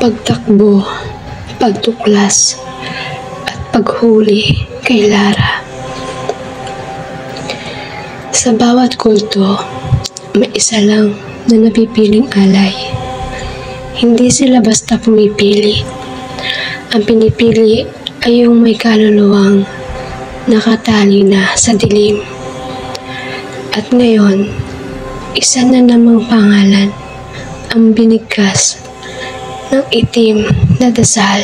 pagtakbo, pagtuklas, at paghuli kay Lara. Sa bawat kulto, may isa lang na napipiling alay. Hindi sila basta pumipili. Ang pinipili ay yung may kaluluwang nakatali na sa dilim. At ngayon, isa na namang pangalan ang binigkas ng itim na dasal.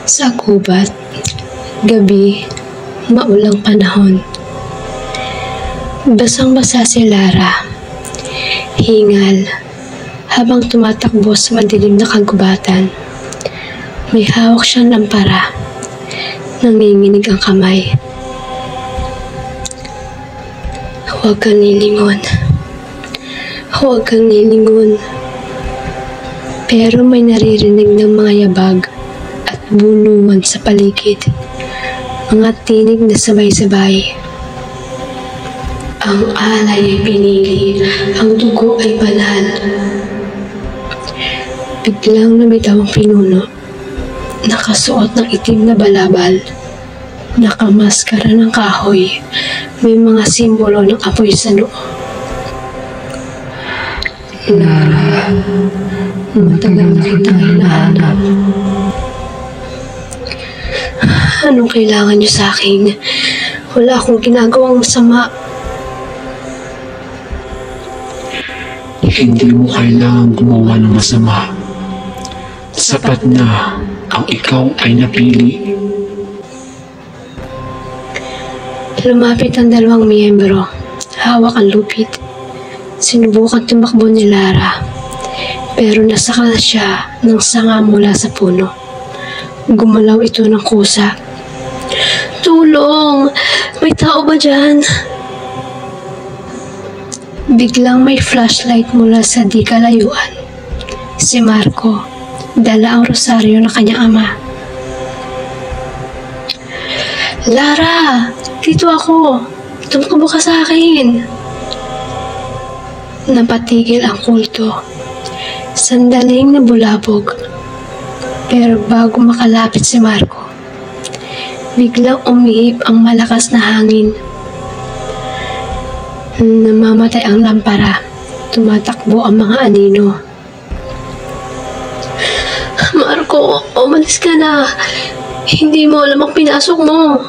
Sa gubat, gabi, maulang panahon. Basang-basa si Lara, hingal, habang tumatakbo sa madilim na kagubatan. May hawak siyang lampara, nanginginig ang kamay. Huwag kang lilingon. Huwag kang lilingon. Pero may naririnig ng mga yabag at bulungan sa paligid. Mga tinig na sabay-sabay. Ang alay ay pinili, ang dugo ay banal. Biglang lumitaw ang pinuno, nakasuot ng itim na balabal, nakamaskara ng kahoy, may mga simbolo ng apoy sa noo. Lara, matagal na kitang hinahanap. Anong kailangan niyo sa akin? Wala akong ginagawang masama. Hindi mo kailangang gumawa ng masama. Sapat na ang ikaw ay napili. Lumapit ang dalawang miyembro. Hawak ang lupit. Sinubukan tumakbo ni Lara, pero nasakal siya ng sanga mula sa puno. Gumalaw ito ng kusa. Tulong! May tao ba dyan? Biglang may flashlight mula sa di kalayuan. Si Marco, dala ang rosaryo ng kanyang ama. Lara! Dito ako! Tumakbo ka sa akin! Napatigil ang kulto. Sandaling nabulabog. Pero bago makalapit si Marco, biglang umihip ang malakas na hangin. Namamatay ang lampara. Tumatakbo ang mga anino. Marco, umalis ka na. Hindi mo alam ang pinasok mo.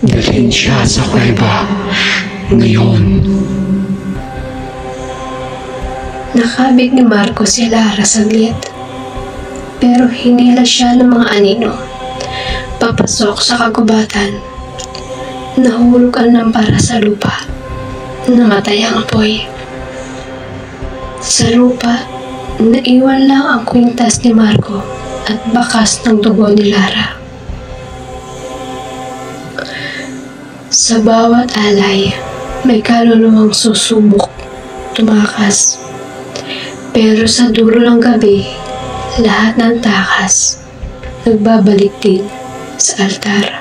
Dalhin siya sa kuweba. Ngayon. Nakabig ni Marco si Lara saglit. Pero hinila siya ng mga anino. Papasok sa kagubatan. Nahulog ang lampara sa lupa. Namatay ang apoy. Sa lupa, naiwan lang ang kwintas ni Marco at bakas ng dugo ni Lara. Sa bawat alay, may kaluluwang susubok, tumakas. Pero sa dulo ng gabi, lahat ng takas nagbabalik din sa altar.